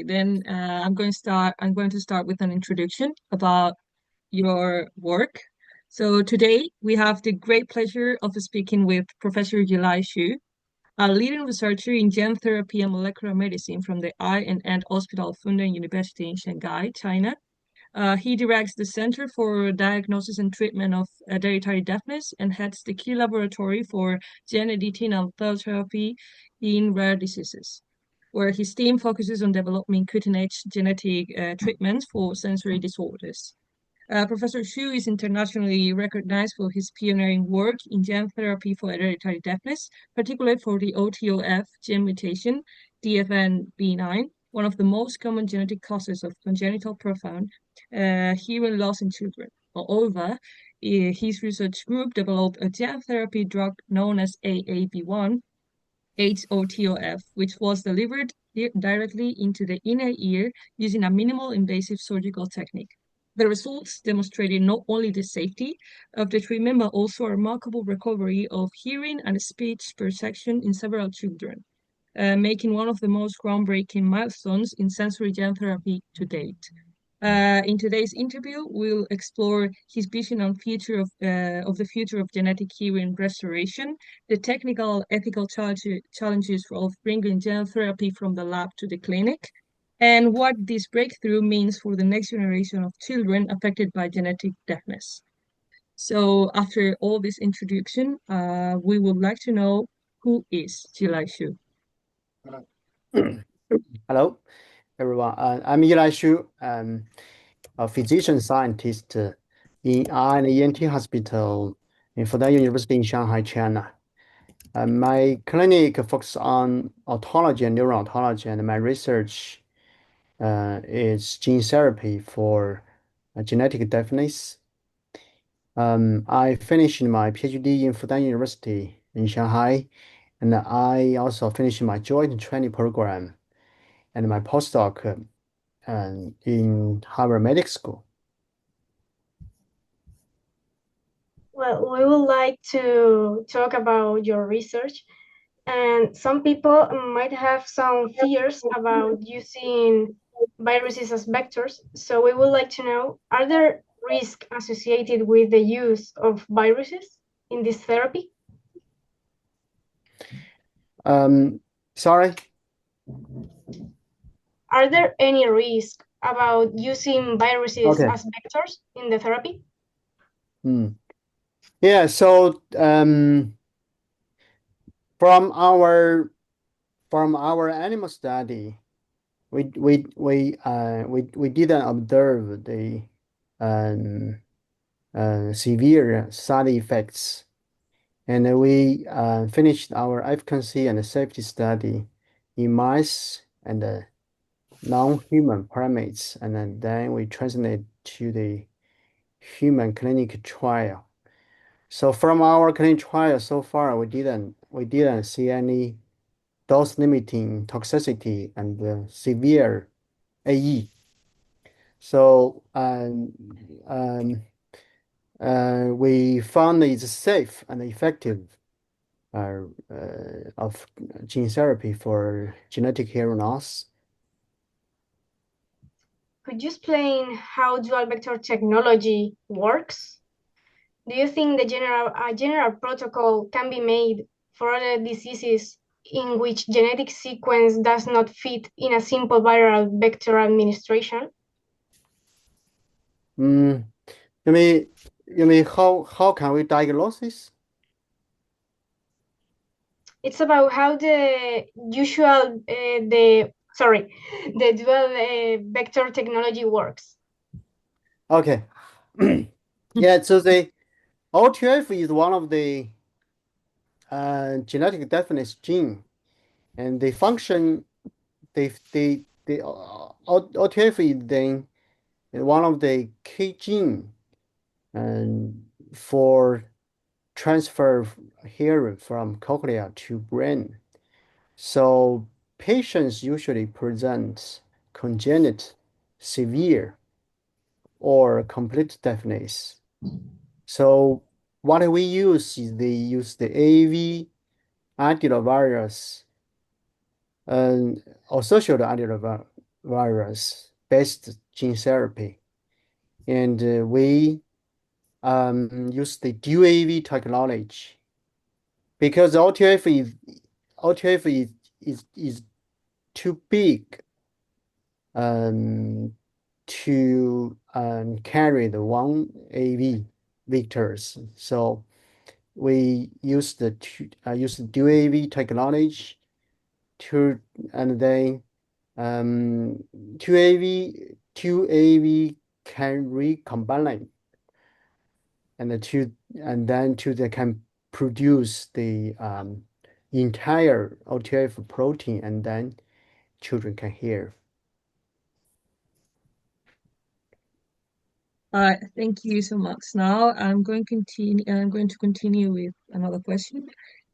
Okay, then I'm going to start with an introduction about your work. So today we have the great pleasure of speaking with Professor YILAI Shu, a leading researcher in gene therapy and molecular medicine from the Eye and Ant Hospital Fudan University in Shanghai, China. He directs the Center for Diagnosis and Treatment of Hereditary Deafness and heads the key laboratory for gene editing and cell therapy in rare diseases, where his team focuses on developing cutting-edge genetic treatments for sensory disorders. Professor Shu is internationally recognized for his pioneering work in gene therapy for hereditary deafness, particularly for the OTOF gene mutation, DFNB9, one of the most common genetic causes of congenital profound hearing loss in children. Moreover, his research group developed a gene therapy drug known as AAB1, HOTOF, which was delivered directly into the inner ear using a minimal invasive surgical technique. The results demonstrated not only the safety of the treatment, but also a remarkable recovery of hearing and speech perception in several children, making one of the most groundbreaking milestones in sensory gene therapy to date. In today's interview, we'll explore his vision on of the future of genetic hearing restoration, the technical, ethical challenges of bringing gene therapy from the lab to the clinic, and what this breakthrough means for the next generation of children affected by genetic deafness. So, after all this introduction, we would like to know who is YILAI Shu. Hello, everyone. I'm YILAI Shu. I'm a physician scientist in Eye and ENT Hospital in Fudan University in Shanghai, China. My clinic focuses on otology and neuro-otology, and my research is gene therapy for genetic deafness. I finished my PhD in Fudan University in Shanghai, and I also finished my joint training program and my postdoc in Harvard Medical School. Well, we would like to talk about your research, and some people might have some fears about using viruses as vectors. So we would like to know, are there risks associated with the use of viruses in this therapy? Sorry? Are there any risks about using viruses Okay. as vectors in the therapy? Yeah, so from our animal study, we didn't observe the severe side effects, and we finished our efficacy and safety study in mice and non-human primates, and then we translated to the human clinical trial. So from our clinical trial so far, we didn't see any dose-limiting toxicity and severe AE. So we found it's safe and effective of gene therapy for genetic hearing loss. Could you explain how dual vector technology works? Do you think a general protocol can be made for other diseases in which genetic sequence does not fit in a simple viral vector administration? You mean how can we diagnose this? It's about how the dual vector technology works. Okay. Yeah, so the OTF is one of the genetic deafness gene, and the function, the OTF is then one of the key gene and for transfer hearing from cochlea to brain. So patients usually present congenital, severe, or complete deafness. So what we use is they use the AAV adenovirus and associated virus-based gene therapy. And we use the UAV technology because OTF is too big to carry the one AV vectors. So we use the UAV technology and then two AV can recombine and then they can produce the entire OTF protein, and then children can hear. Thank you so much. Now I'm going to continue with another question.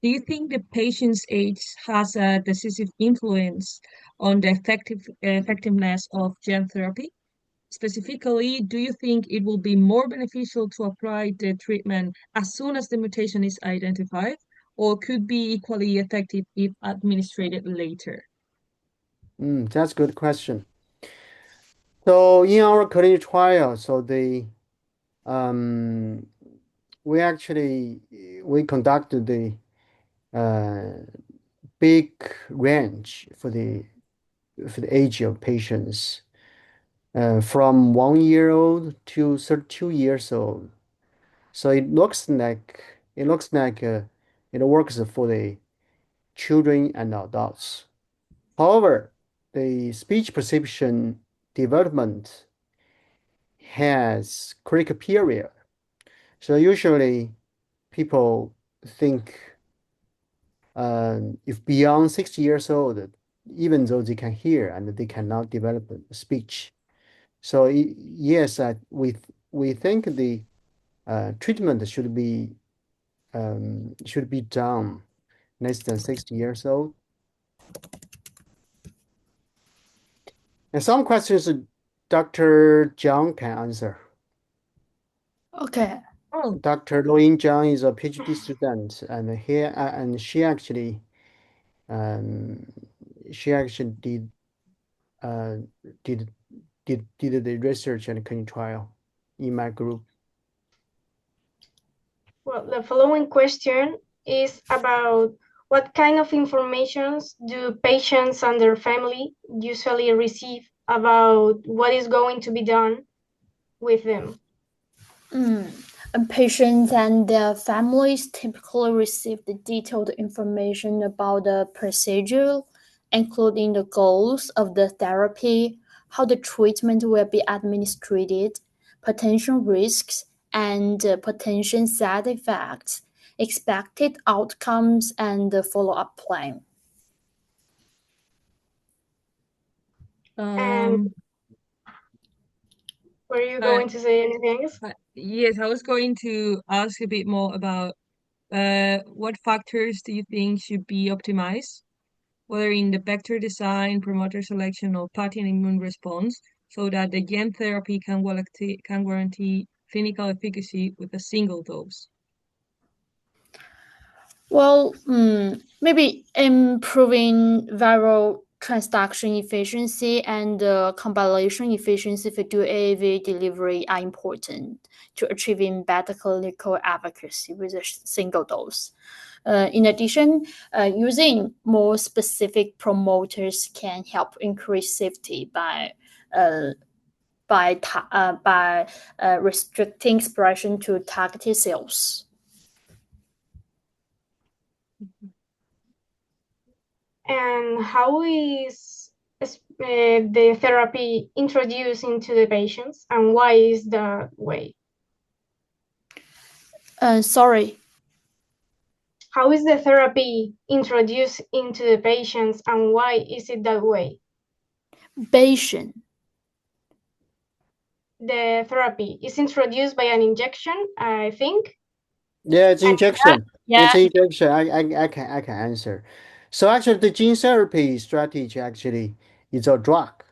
Do you think the patient's age has a decisive influence on the effectiveness of gene therapy? Specifically, do you think it will be more beneficial to apply the treatment as soon as the mutation is identified, or could be equally effective if administered later? That's a good question. So in our clinical trial, we conducted the big range for the age of patients from 1 year old to 32 years old. So it looks like it works for the children and adults. However, the speech perception development has critical period. So usually people think if beyond 60 years old, even though they can hear and they cannot develop speech. So yes, we think the treatment should be done less than 60 years old. And some questions Dr. Jiang can answer. Okay. Oh, Dr. Luoying Jiang is a PhD student, and she actually did the research and clinical trial in my group. Well, the following question is about what kind of informations do patients and their family usually receive about what is going to be done with them? And patients and their families typically receive the detailed information about the procedure, including the goals of the therapy, how the treatment will be administered, potential risks, and potential side effects, expected outcomes, and the follow-up plan. And were you going to say anything else? Yes, I was going to ask a bit more about what factors do you think should be optimized, whether in the vector design, promoter selection, or pattern immune response, so that the gene therapy can guarantee clinical efficacy with a single dose? Well, maybe improving viral transduction efficiency and compilation efficiency for dual AAV delivery are important to achieving better clinical efficacy with a single dose. In addition, using more specific promoters can help increase safety by restricting expression to targeted cells. And how is the therapy introduced into the patients, and why is that way? Sorry. How is the therapy introduced into the patients, and why is it that way? Patient. The therapy is introduced by an injection, I think. Yeah, it's injection. Yeah. It's injection. I can answer. So actually, the gene therapy strategy actually is a drug.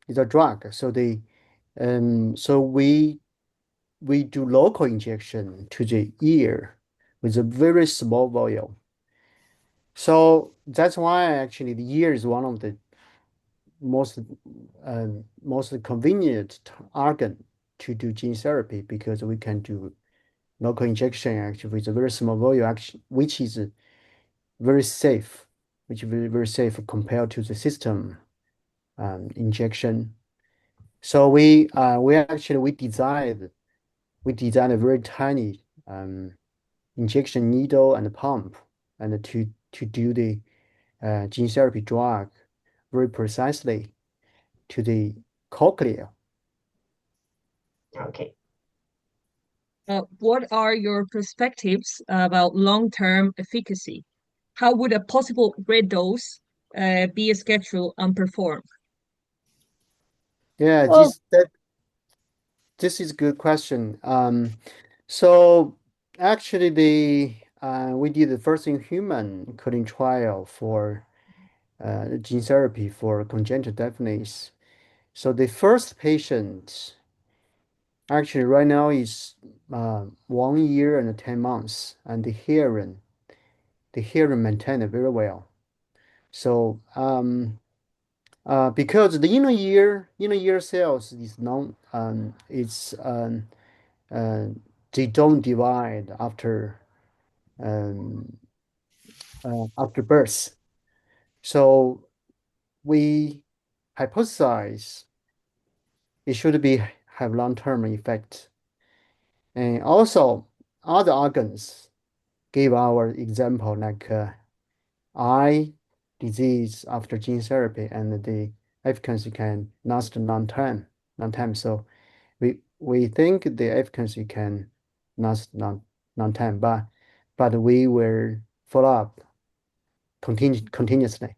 It's a drug. So we do local injection to the ear with a very small volume. So that's why actually the ear is one of the most convenient organ to do gene therapy, because we can do local injection actually with a very small volume action, which is very safe, very safe compared to the system injection. So we designed a very tiny injection needle and pump, and to do the gene therapy drug very precisely to the cochlea. Okay. What are your perspectives about long-term efficacy? How would a possible red dose be scheduled and performed? Yeah, Well, this is a good question. So actually, we did the first in human coding trial for gene therapy for congenital deafness. So the first patient actually right now is 1 year and 10 months, and the hearing maintained very well. So because the inner ear cells is non they don't divide after birth. So we hypothesize it should have long-term effect. And also other organs give our example, like eye disease after gene therapy, and the efficacy can last a long time. So we think the efficacy can last long time, but we will follow up continuously.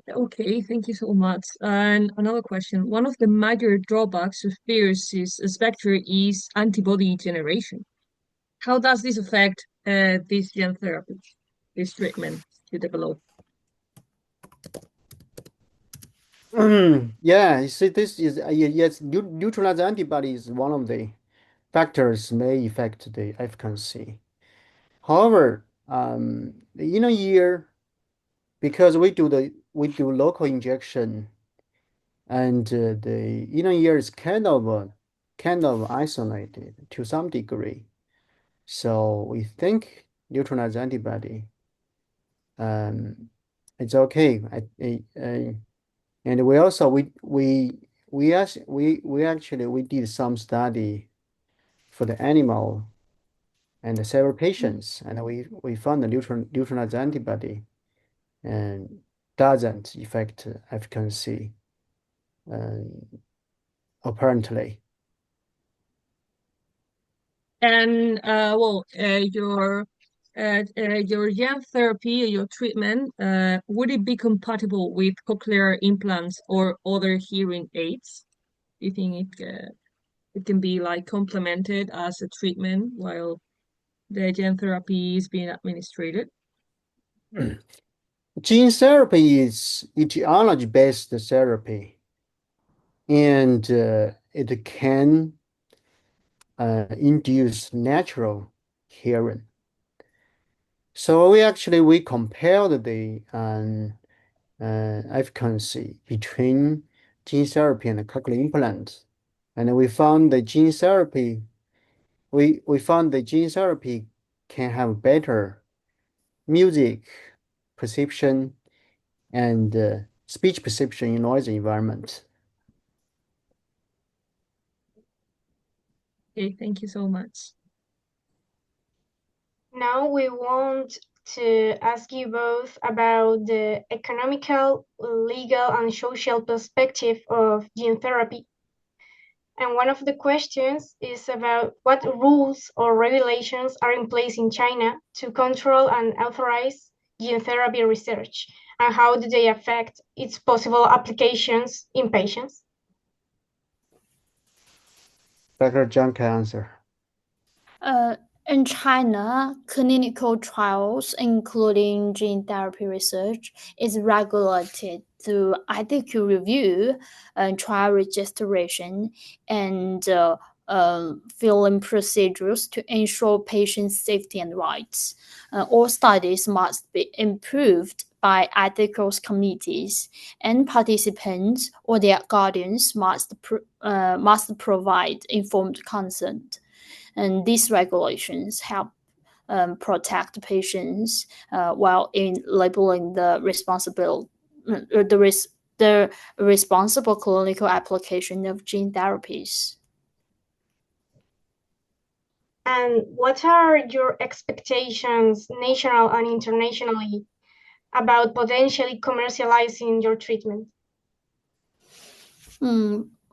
Okay, thank you so much. And another question. One of the major drawbacks of viruses vector is antibody generation. How does this affect this gene therapy, this treatment you develop? Yeah, you see, this is yes, neutralizing antibody is one of the factors may affect the efficacy. However, the inner ear, because we do local injection, and the inner ear is kind of isolated to some degree. So we think neutralizing antibody it's okay. And we also we did some study for the animal and several patients, and we found the neutralizing antibody and doesn't affect efficacy apparently. And your gene therapy, your treatment, would it be compatible with cochlear implants or other hearing aids? Do you think it can be like complemented as a treatment while the gene therapy is being administered? Gene therapy is etiology-based therapy, and it can induce natural hearing. So we compared the efficacy between gene therapy and cochlear implant, and we found the gene therapy can have better music perception and speech perception in noisy environment. Okay, thank you so much. Now we want to ask you both about the economical, legal, and social perspective of gene therapy. And one of the questions is about what rules or regulations are in place in China to control and authorize gene therapy research, and how do they affect its possible applications in patients? Dr. Zhang can answer. In China, clinical trials, including gene therapy research, is regulated through IDQ review, trial registration, and filling procedures to ensure patient safety and rights. All studies must be improved by ethical committees, and participants or their guardians must provide informed consent. And these regulations help protect patients while enabling the responsible clinical application of gene therapies. And what are your expectations, national and internationally, about potentially commercializing your treatment?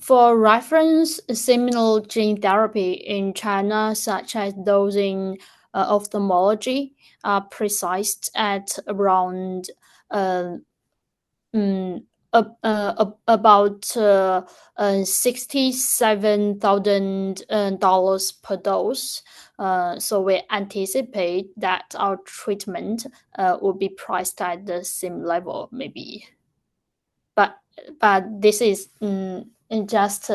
For reference, similar gene therapy in China, such as those in ophthalmology, are priced at around about $67,000 per dose. So we anticipate that our treatment will be priced at the same level, maybe. But this is just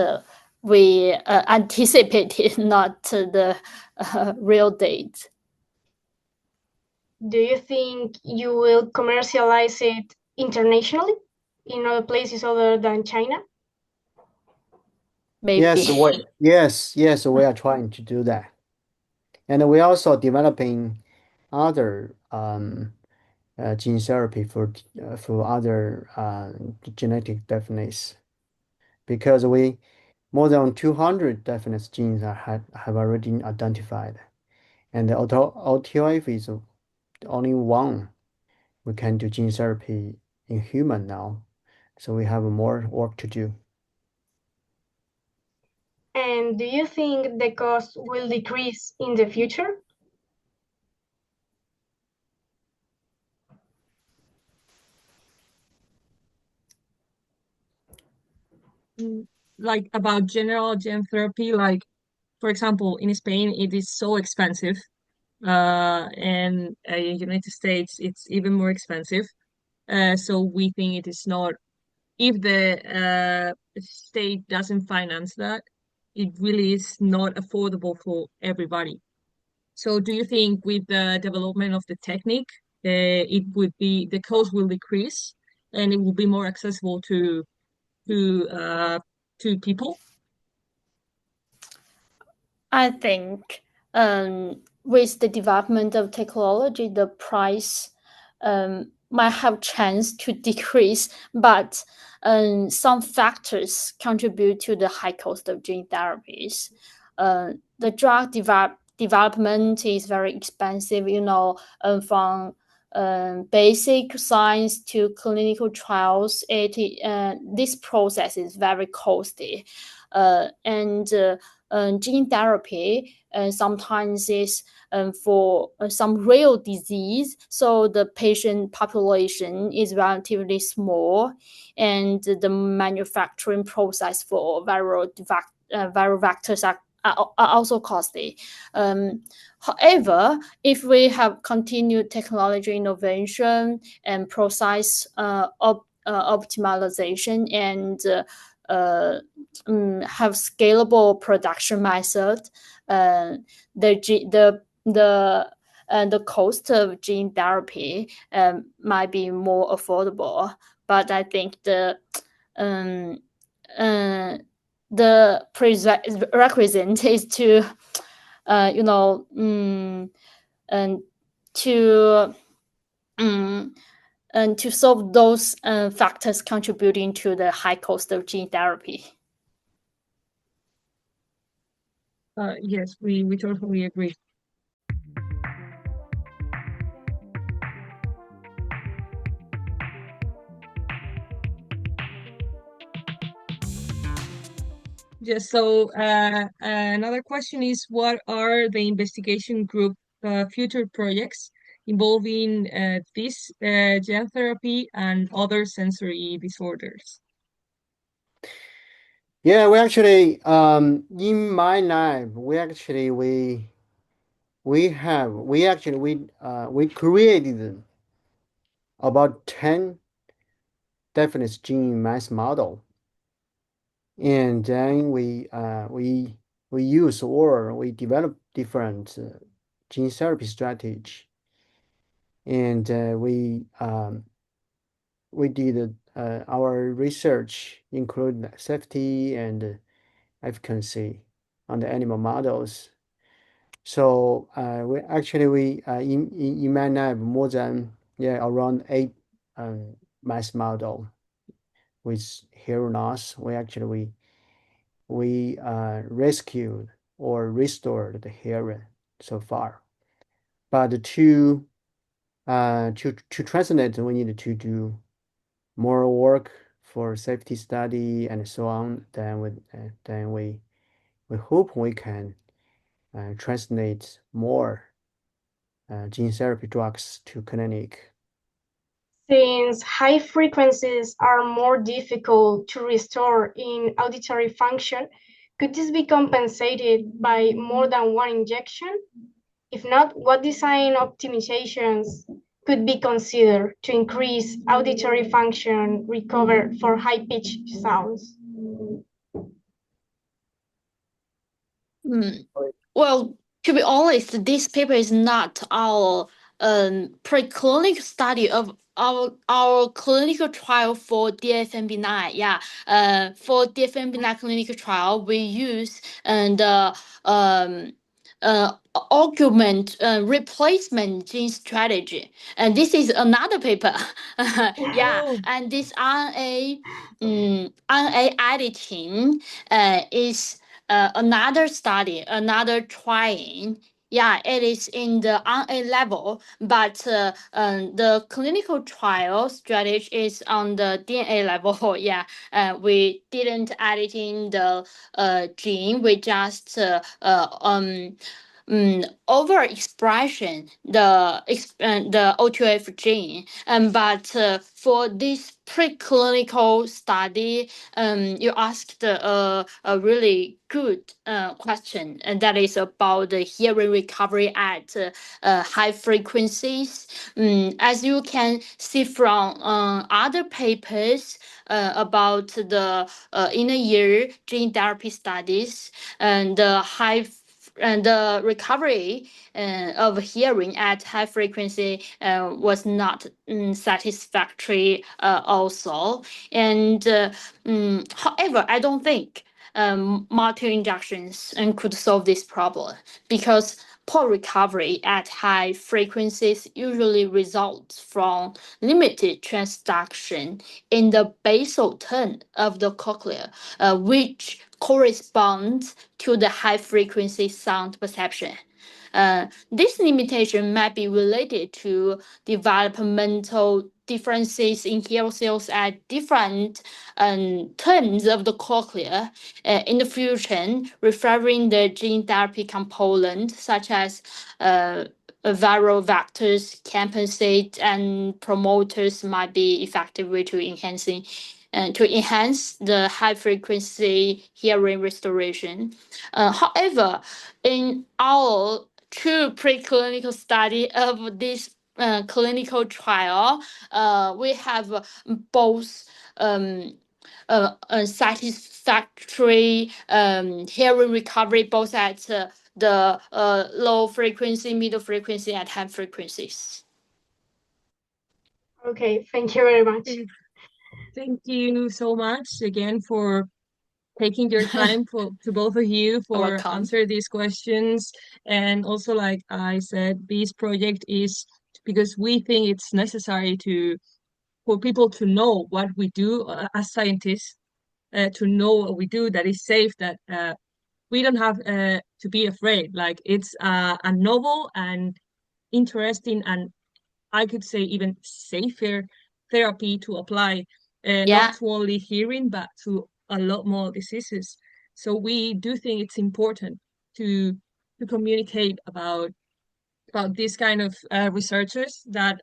we anticipated, not the real date. Do you think you will commercialize it internationally in other places other than China? Maybe. Yes, we are trying to do that. And we're also developing other gene therapy for other genetic defects, because more than 200 defects genes have already identified, and the OTF is only one. We can do gene therapy in human now, so we have more work to do. And do you think the cost will decrease in the future? Like about general gene therapy, like for example, in Spain, it is so expensive. And in United States, it's even more expensive. So we think it is not, if the state doesn't finance that, it really is not affordable for everybody. So do you think with the development of the technique, the cost will decrease and it will be more accessible to people? I think with the development of technology, the price might have chance to decrease, but some factors contribute to the high cost of gene therapies. The drug development is very expensive, from basic science to clinical trials. This process is very costly, and gene therapy sometimes is for some real disease, so the patient population is relatively small, and the manufacturing process for viral vectors are also costly. However, if we have continued technology innovation and process optimization and have scalable production method, the cost of gene therapy might be more affordable. But I think the prerequisite is to to solve those factors contributing to the high cost of gene therapy. Yes, we totally agree. Yes, so another question is, what are the investigation group future projects involving this gene therapy and other sensory disorders? Yeah, we actually in my lab we created about 10 definite gene mass model, and then we develop different gene therapy strategy, and we we did our research include safety and efficacy on the animal models. So we in my lab more than around 8 mouse model with hearing loss. We rescued or restored the hearing so far. But to translate, we need to do more work for safety study and so on. Then we hope we can translate more gene therapy drugs to clinic. Since high frequencies are more difficult to restore in auditory function, could this be compensated by more than one injection? If not, what design optimizations could be considered to increase auditory function recovered for high-pitched sounds? Well, to be honest, this paper is not our preclinical study of our clinical trial for DFMB9. Yeah, for DFMB9 clinical trial, we use the augment replacement gene strategy, and this is another paper. Yeah, Oh. and this RNA editing is another study, another trying. Yeah, it is in the RNA level, but the clinical trial strategy is on the DNA level. Yeah, we didn't edit in the gene. We just overexpression the O2F gene, but for this preclinical study, you asked a really good question, and that is about the hearing recovery at high frequencies. As you can see from other papers about the in a year gene therapy studies, and the and the recovery of hearing at high frequency was not satisfactory also. And however, I don't think multi injections could solve this problem, because poor recovery at high frequencies usually results from limited transduction in the basal tone of the cochlea, which corresponds to the high frequency sound perception. This limitation might be related to developmental differences in hair cells at different turns of the cochlea. In the future, referring the gene therapy component, such as viral vectors, compensate, and promoters, might be effective way to enhance the high frequency hearing restoration. However, in our true preclinical study of this clinical trial, we have both satisfactory hearing recovery both at the low frequency, middle frequency, and high frequencies. Okay, thank you very much. Thank you so much again for taking your time to both of you for Welcome. answer these questions. And also, like I said, this project is because we think it's necessary for people to know what we do as scientists, to know what we do, that is safe, that we don't have to be afraid. Like it's a novel and interesting, and I could say even safer therapy to apply, not to only hearing, but to a lot more diseases. So we do think it's important to communicate about this kind of researchers, that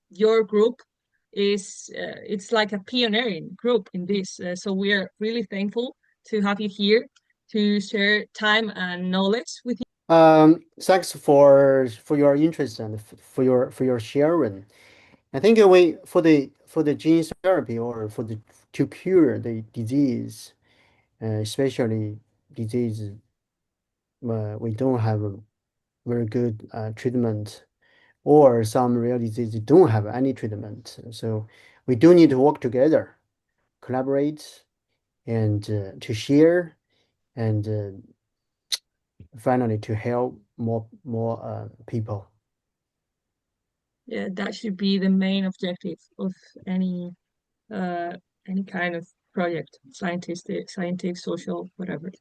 your group is it's like a pioneering group in this. So we are really thankful to have you here to share time and knowledge with you. Thanks for your interest and for your sharing. I think we for the gene therapy or to cure the disease, especially disease we don't have a very good treatment, or some rare diseases don't have any treatment. So we do need to work together, collaborate, and to share, and finally to help more people. Yeah, that should be the main objective of any kind of project, scientific, social, whatever.